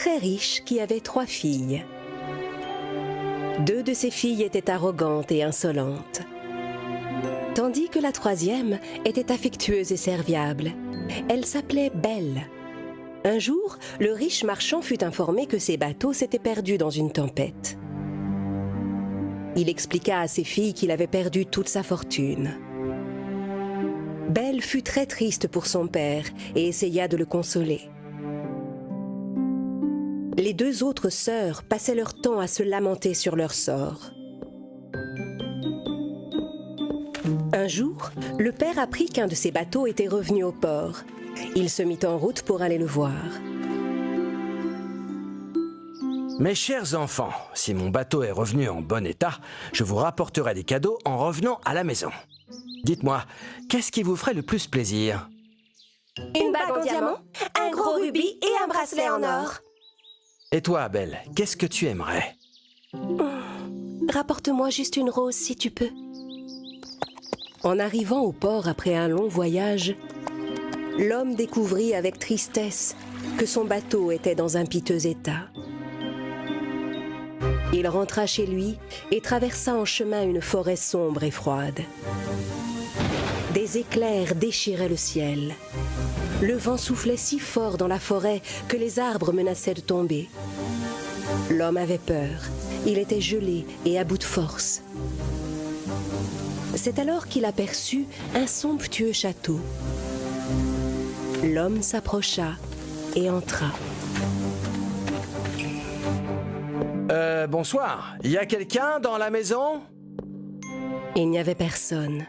très riche qui avait 3 filles. 2 de ses filles étaient arrogantes et insolentes, tandis que la 3e était affectueuse et serviable. Elle s'appelait Belle. Un jour, le riche marchand fut informé que ses bateaux s'étaient perdus dans une tempête. Il expliqua à ses filles qu'il avait perdu toute sa fortune. Belle fut très triste pour son père et essaya de le consoler. Les 2 autres sœurs passaient leur temps à se lamenter sur leur sort. Un jour, le père apprit qu'un de ses bateaux était revenu au port. Il se mit en route pour aller le voir. Mes chers enfants, si mon bateau est revenu en bon état, je vous rapporterai des cadeaux en revenant à la maison. Dites-moi, qu'est-ce qui vous ferait le plus plaisir? Une bague en diamant, un gros rubis et un bracelet en or. Et toi, Belle, qu'est-ce que tu aimerais? Rapporte-moi juste une rose si tu peux. En arrivant au port après un long voyage, l'homme découvrit avec tristesse que son bateau était dans un piteux état. Il rentra chez lui et traversa en chemin une forêt sombre et froide. Des éclairs déchiraient le ciel. Le vent soufflait si fort dans la forêt que les arbres menaçaient de tomber. L'homme avait peur. Il était gelé et à bout de force. C'est alors qu'il aperçut un somptueux château. L'homme s'approcha et entra. Bonsoir. Y a quelqu'un dans la maison? Il n'y avait personne.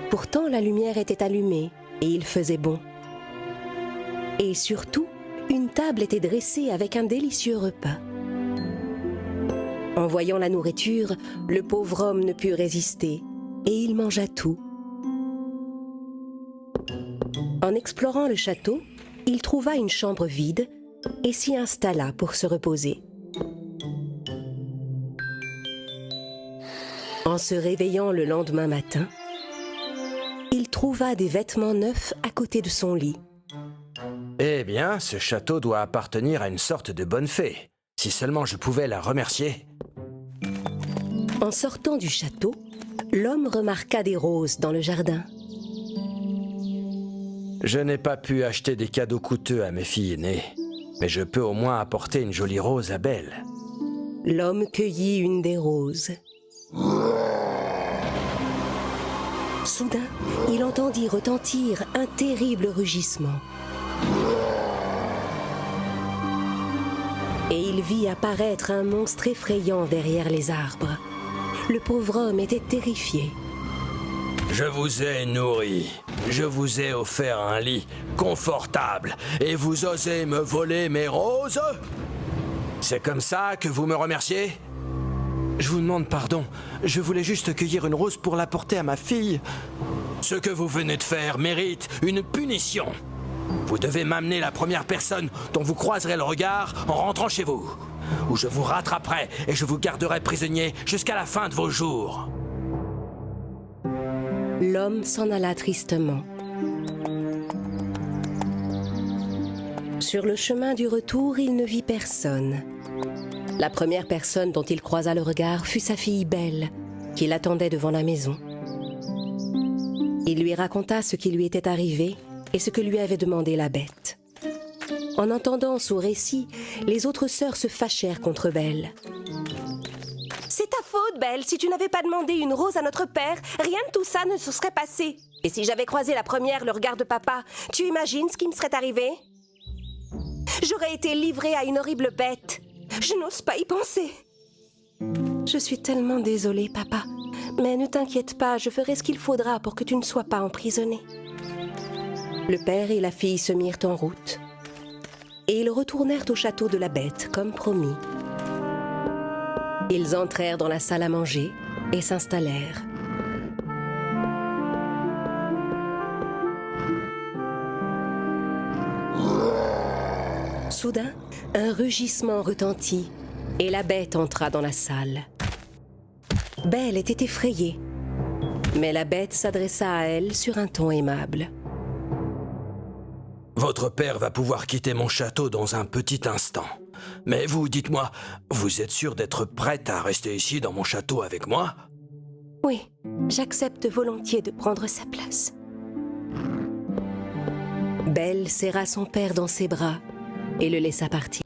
Pourtant, la lumière était allumée et il faisait bon. Et surtout, une table était dressée avec un délicieux repas. En voyant la nourriture, le pauvre homme ne put résister et il mangea tout. En explorant le château, il trouva une chambre vide et s'y installa pour se reposer. En se réveillant le lendemain matin, il trouva des vêtements neufs à côté de son lit. Eh bien, ce château doit appartenir à une sorte de bonne fée. Si seulement je pouvais la remercier. En sortant du château, l'homme remarqua des roses dans le jardin. Je n'ai pas pu acheter des cadeaux coûteux à mes filles aînées, mais je peux au moins apporter une jolie rose à Belle. L'homme cueillit une des roses. Soudain, il entendit retentir un terrible rugissement. Et il vit apparaître un monstre effrayant derrière les arbres. Le pauvre homme était terrifié. Je vous ai nourri, je vous ai offert un lit confortable et vous osez me voler mes roses? C'est comme ça que vous me remerciez? Je vous demande pardon, je voulais juste cueillir une rose pour l'apporter à ma fille. Ce que vous venez de faire mérite une punition. Vous devez m'amener la première personne dont vous croiserez le regard en rentrant chez vous, ou je vous rattraperai et je vous garderai prisonnier jusqu'à la fin de vos jours. L'homme s'en alla tristement. Sur le chemin du retour, il ne vit personne. La première personne dont il croisa le regard fut sa fille Belle, qui l'attendait devant la maison. Il lui raconta ce qui lui était arrivé et ce que lui avait demandé la bête. En entendant son récit, les autres sœurs se fâchèrent contre Belle. « C'est ta faute, Belle. Si tu n'avais pas demandé une rose à notre père, rien de tout ça ne se serait passé. Et si j'avais croisé la première le regard de papa, tu imagines ce qui me serait arrivé? J'aurais été livrée à une horrible bête. Je n'ose pas y penser. » « Je suis tellement désolée, papa. Mais ne t'inquiète pas, je ferai ce qu'il faudra pour que tu ne sois pas emprisonné. » Le père et la fille se mirent en route. Et ils retournèrent au château de la bête, comme promis. Ils entrèrent dans la salle à manger et s'installèrent. Soudain, un rugissement retentit et la bête entra dans la salle. Belle était effrayée, mais la bête s'adressa à elle sur un ton aimable. Votre père va pouvoir quitter mon château dans un petit instant. Mais vous, dites-moi, vous êtes sûre d'être prête à rester ici dans mon château avec moi? Oui, j'accepte volontiers de prendre sa place. Belle serra son père dans ses bras et le laissa partir.